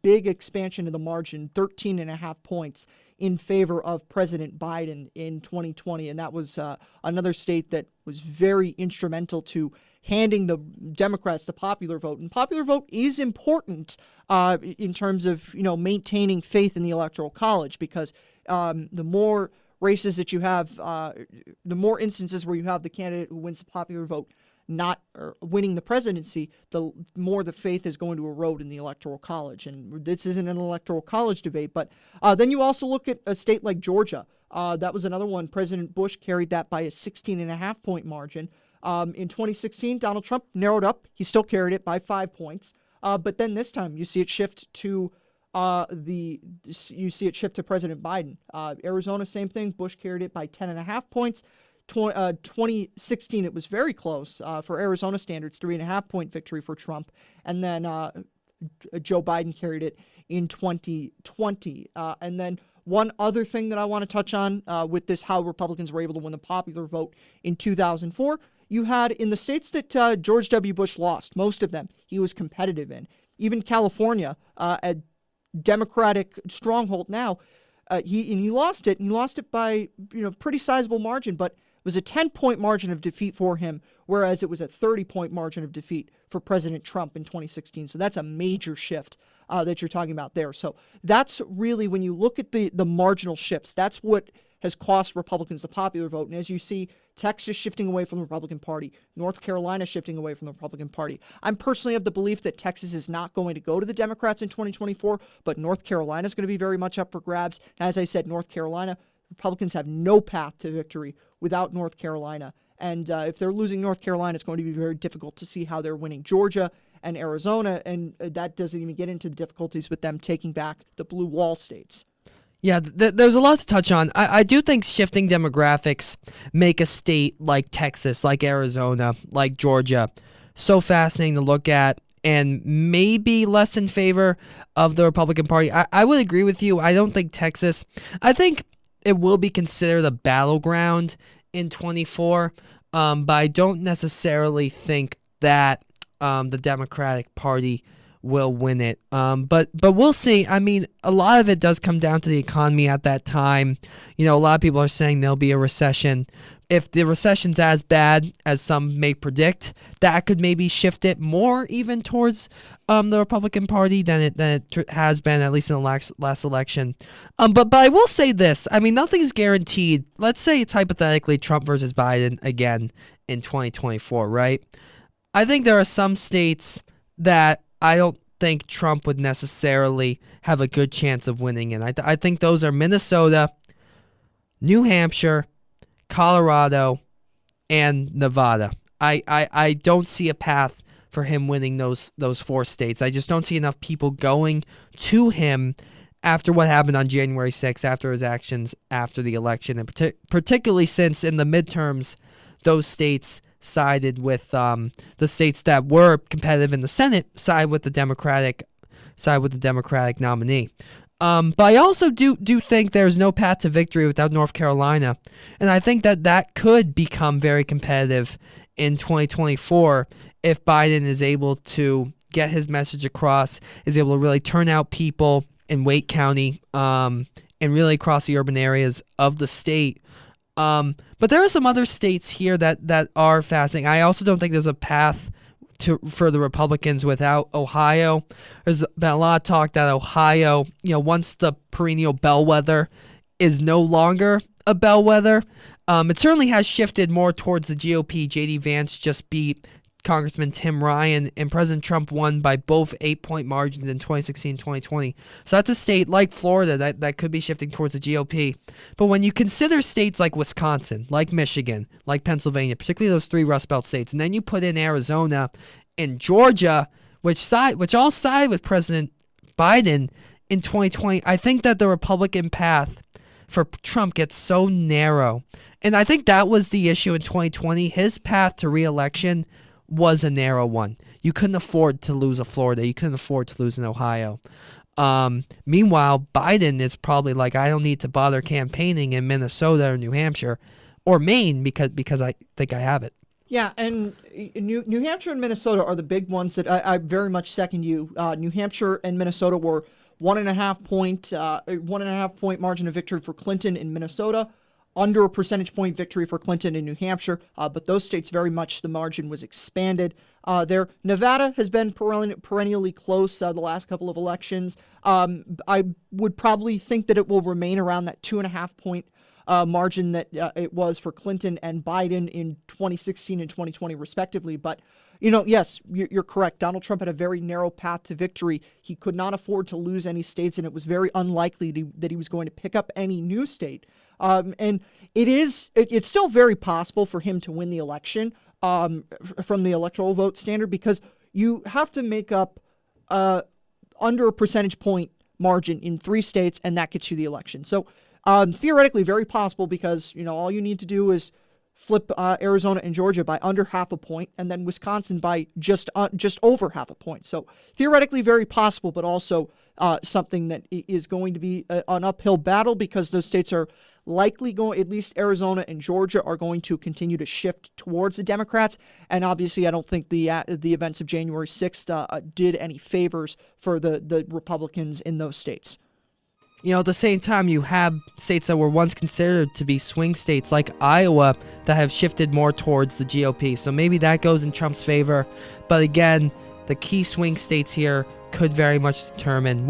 big expansion of the margin, 13.5 points in favor of President Biden in 2020, and that was another state that was very instrumental to handing the Democrats the popular vote. And popular vote is important in terms of maintaining faith in the Electoral College, because the more races that you have, the more instances where you have the candidate who wins the popular vote not winning the presidency, the more the faith is going to erode in the Electoral College. And this isn't an Electoral College debate, but then you also look at a state like Georgia. That was another one. President Bush carried that by a 16.5-point margin. In 2016, Donald Trump narrowed up. He still carried it by 5 points. But then this time you see it shift to President Biden. Arizona, same thing. Bush carried it by 10.5 points. 2016, it was very close for Arizona standards, 3.5-point victory for Trump. And then Joe Biden carried it in 2020. And then one other thing that I want to touch on with this, how Republicans were able to win the popular vote in 2004, you had in the states that George W. Bush lost, most of them he was competitive in. Even California, a Democratic stronghold now, he lost it. And he lost it by pretty sizable margin, but it was a 10-point margin of defeat for him, whereas it was a 30-point margin of defeat for President Trump in 2016. So that's a major shift that you're talking about there. So that's really, when you look at the marginal shifts, that's what has cost Republicans the popular vote. And as you see, Texas shifting away from the Republican Party, North Carolina shifting away from the Republican Party. I'm personally of the belief that Texas is not going to go to the Democrats in 2024, but North Carolina is going to be very much up for grabs. And as I said, North Carolina, Republicans have no path to victory without North Carolina. And if they're losing North Carolina, it's going to be very difficult to see how they're winning Georgia and Arizona. And that doesn't even get into the difficulties with them taking back the blue wall states. Yeah, there's a lot to touch on. I do think shifting demographics make a state like Texas, like Arizona, like Georgia, so fascinating to look at and maybe less in favor of the Republican Party. I would agree with you. I don't think Texas, I think it will be considered a battleground in 24, but I don't necessarily think that the Democratic Party will win it. But we'll see. I mean, a lot of it does come down to the economy at that time. A lot of people are saying there'll be a recession. If the recession's as bad as some may predict, that could maybe shift it more even towards the Republican Party than it has been, at least in the last election. But I will say this. I mean, nothing's guaranteed. Let's say it's hypothetically Trump versus Biden again in 2024, right? I think there are some states that I don't think Trump would necessarily have a good chance of winning in. I think those are Minnesota, New Hampshire, Colorado, and Nevada. I don't see a path for him winning those 4 states. I just don't see enough people going to him after what happened on January 6th, after his actions after the election, and particularly since in the midterms, those states sided with the states that were competitive in the Senate side with the Democratic nominee. But I also do think there's no path to victory without North Carolina, and I think that could become very competitive in 2024 if Biden is able to get his message across, is able to really turn out people in Wake County and really across the urban areas of the state. But there are some other states here that are fascinating. I also don't think there's a path for the Republicans without Ohio. There's been a lot of talk that Ohio, once the perennial bellwether is no longer a bellwether, it certainly has shifted more towards the GOP. J.D. Vance just beat Congressman Tim Ryan, and President Trump won by both 8-point margins in 2016 and 2020. So that's a state like Florida that could be shifting towards the GOP. But when you consider states like Wisconsin, like Michigan, like Pennsylvania, particularly those 3 Rust Belt states, and then you put in Arizona and Georgia, which all side with President Biden in 2020, I think that the Republican path for Trump gets so narrow. And I think that was the issue in 2020. His path to re-election was a narrow one. You couldn't afford to lose a Florida. You couldn't afford to lose an Ohio. Meanwhile, Biden is probably like, I don't need to bother campaigning in Minnesota or New Hampshire or Maine because I think I have it. Yeah, and New Hampshire and Minnesota are the big ones that I very much second you. New Hampshire and Minnesota were 1.5 point margin of victory for Clinton in Minnesota, under a percentage point victory for Clinton in New Hampshire, but those states very much the margin was expanded there. Nevada has been perennially close the last couple of elections. I would probably think that it will remain around that 2.5 point margin that it was for Clinton and Biden in 2016 and 2020 respectively. But, yes, you're correct. Donald Trump had a very narrow path to victory. He could not afford to lose any states, and it was very unlikely that he was going to pick up any new state. And it's still very possible for him to win the election from the electoral vote standard, because you have to make up under a percentage point margin in 3 states, and that gets you the election. So theoretically, very possible because, all you need to do is flip Arizona and Georgia by under half a point, and then Wisconsin by just over half a point. So theoretically, very possible, but also something that is going to be an uphill battle because those states are likely going, at least Arizona and Georgia, are going to continue to shift towards the Democrats. And obviously, I don't think the events of January 6th did any favors for the Republicans in those states. At the same time, you have states that were once considered to be swing states like Iowa that have shifted more towards the GOP. So maybe that goes in Trump's favor. But again, the key swing states here will very much determine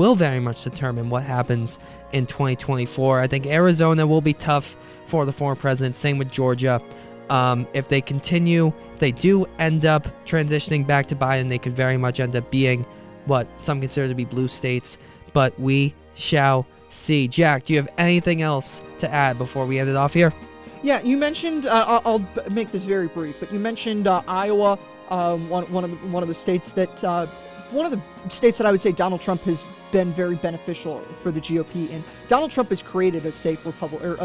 what happens in 2024. I think Arizona will be tough for the former president. Same with Georgia. If they do end up transitioning back to Biden, they could very much end up being what some consider to be blue states. But we shall see. Jack, do you have anything else to add before we end it off here? Yeah, you mentioned, I'll make this very brief, but you mentioned Iowa, one of the states that I would say Donald Trump has been very beneficial for the GOP in. Donald Trump has created a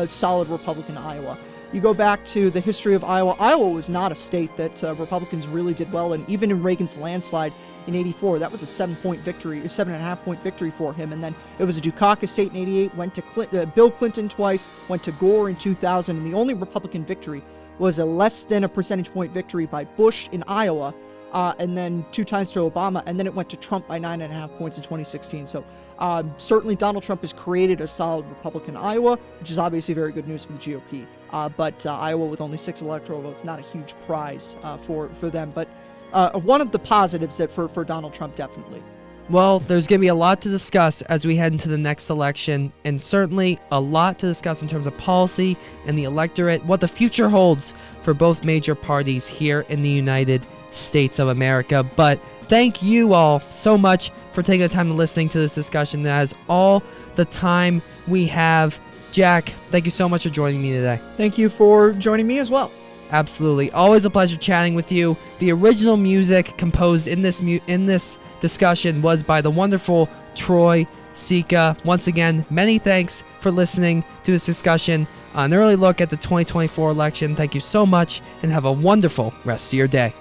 solid Republican Iowa. You go back to the history of Iowa. Iowa was not a state that Republicans really did well in. Even in Reagan's landslide in 84, that was a 7.5 point victory for him. And then it was a Dukakis state in 88, went to Bill Clinton twice, went to Gore in 2000, and the only Republican victory was a less than a percentage point victory by Bush in Iowa, and then 2 times to Obama, and then it went to Trump by 9.5 points in 2016. So certainly Donald Trump has created a solid Republican Iowa, which is obviously very good news for the GOP. But Iowa with only 6 electoral votes, not a huge prize for them, but one of the positives that for Donald Trump, definitely. Well, there's going to be a lot to discuss as we head into the next election, and certainly a lot to discuss in terms of policy and the electorate, what the future holds for both major parties here in the United States of America. But thank you all so much for taking the time to listening to this discussion. That is all the time we have. Jack, thank you so much for joining me today. Thank you for joining me as well. Absolutely. Always a pleasure chatting with you. The original music composed in this discussion was by the wonderful Troy Sika. Once again, many thanks for listening to this discussion, an early look at the 2024 election. Thank you so much, and have a wonderful rest of your day.